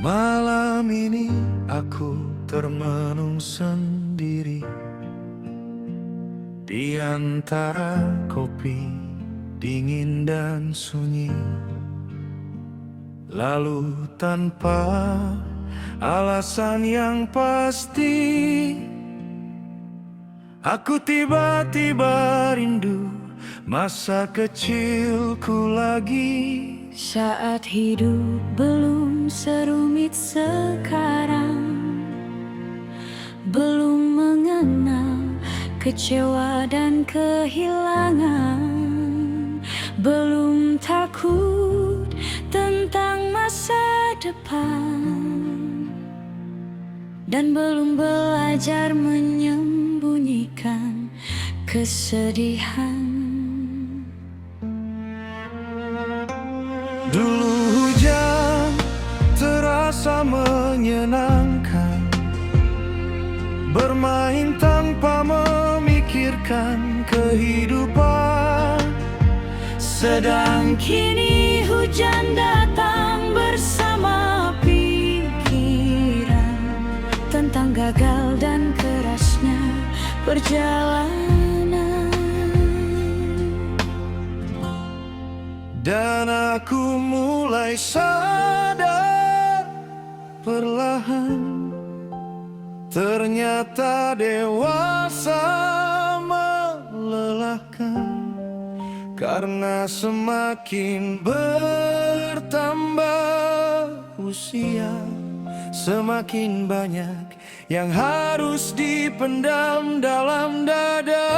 Malam ini aku termenung sendiri di antara kopi dingin dan sunyi. Lalu tanpa alasan yang pasti, aku tiba-tiba rindu masa kecilku lagi. Saat hidup belum serumit sekarang, belum mengenal kecewa dan kehilangan, belum takut tentang masa depan, dan belum belajar menyembunyikan kesedihan. Dulu hujan terasa menyenangkan, bermain tanpa memikirkan kehidupan. Sedang kini hujan datang bersama pikiran tentang gagal dan kerasnya perjalanan. Dan aku mulai sadar perlahan, ternyata dewasa melelahkan. Karena semakin bertambah usia, semakin banyak yang harus dipendam dalam dada.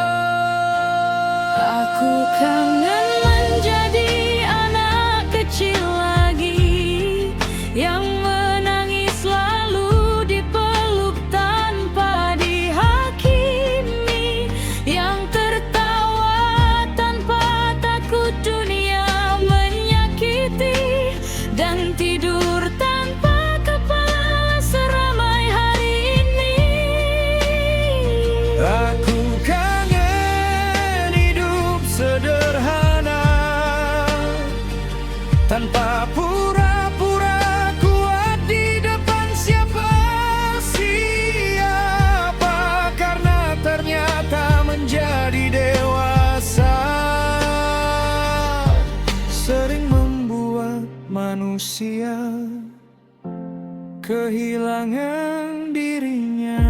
Aku kangen menjadi anak kecil lagi, yang menangis lalu dipeluk tanpa dihakimi, yang tertawa tanpa takut dunia menyakiti, dan tidur tanpa kepala seramai hari ini. Aku kangen hidup sederhana, tanpa pura-pura kuat di depan siapa-siapa. Karena ternyata menjadi dewasa sering membuat manusia kehilangan dirinya.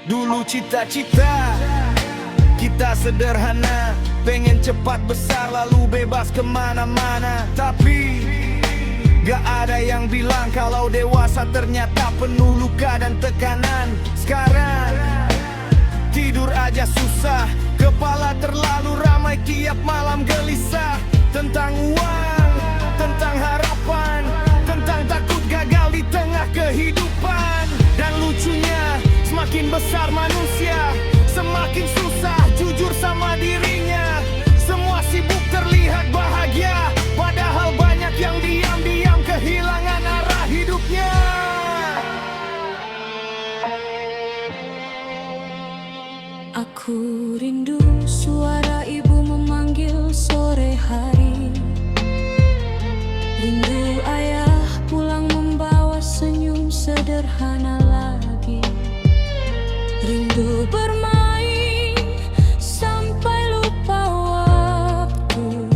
Dulu cita-cita kita sederhana, pengen cepat besar lalu bebas kemana-mana. Tapi gak ada yang bilang kalau dewasa ternyata penuh luka dan tekanan. Sekarang tidur aja susah, kepala terlalu ramai, tiap malam gelisah. Tentang uang, tentang harapan, tentang takut gagal di tengah kehidupan. Dan lucunya, semakin besar manusia, semakin susah jujur sama dirinya. Semua sibuk terlihat bahagia, padahal banyak yang diam-diam kehilangan arah hidupnya. Aku rindu suara ibu memanggil sore hari, rindu ayah pulang membawa senyum sederhana lagi, rindu bermain sampai lupa waktu,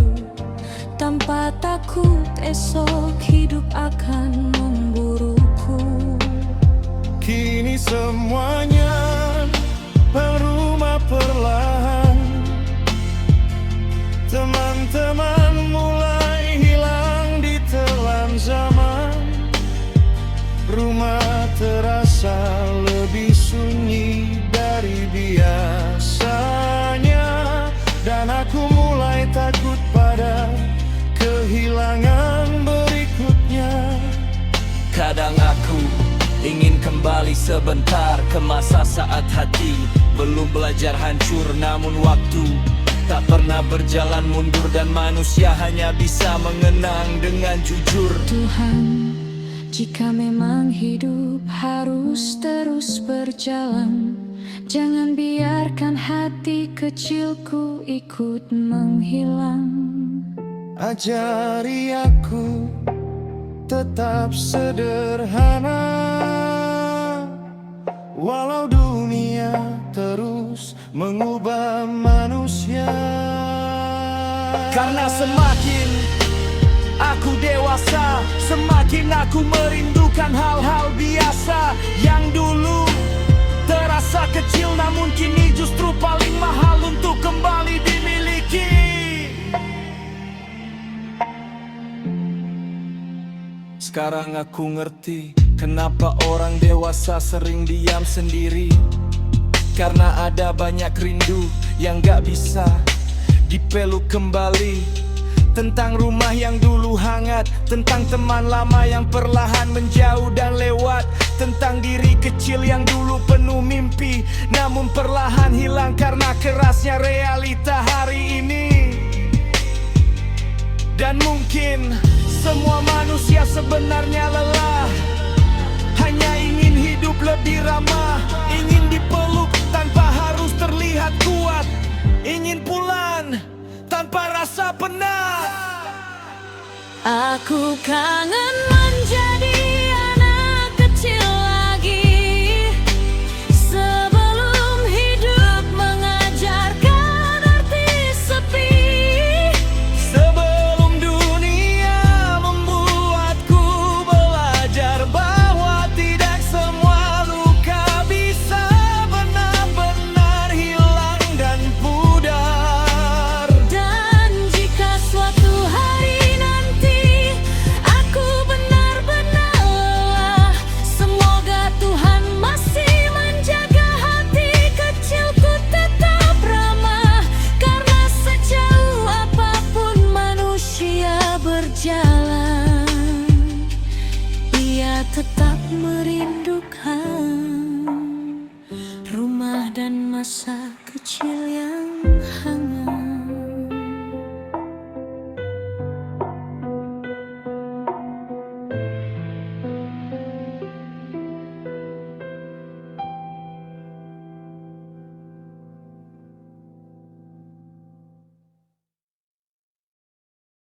tanpa takut esok hidup akan memburuku. Kini semuanya berubah perlahan, teman-teman mulai hilang di telan zaman. Rumah terasa lebih sunyi dari biasanya, dan aku mulai takut pada kehilangan berikutnya. Kadang aku ingin kembali sebentar ke masa saat hati belum belajar hancur, namun waktu tak pernah berjalan mundur, dan manusia hanya bisa mengenang dengan jujur. Tuhan, jika memang hidup harus terus berjalan, jangan biarkan hati kecilku ikut menghilang. Ajari aku tetap sederhana, walau dunia terus mengubah manusia. Karena semakin aku dewasa, semakin aku merindukan hal-hal biasa yang dulu terasa kecil, namun kini justru paling mahal untuk kembali dimiliki. Sekarang aku ngerti kenapa orang dewasa sering diam sendiri. Karena ada banyak rindu yang gak bisa dipeluk kembali. Tentang rumah yang dulu hangat, tentang teman lama yang perlahan menjauh dan lewat, tentang diri kecil yang dulu penuh mimpi, namun perlahan hilang karena kerasnya realita hari ini. Dan mungkin semua manusia sebenarnya lelah, hanya ingin hidup lebih ramah, ingin dipeluk tanpa harus terlihat kuat, ingin pulang tanpa rasa penat. Aku kangen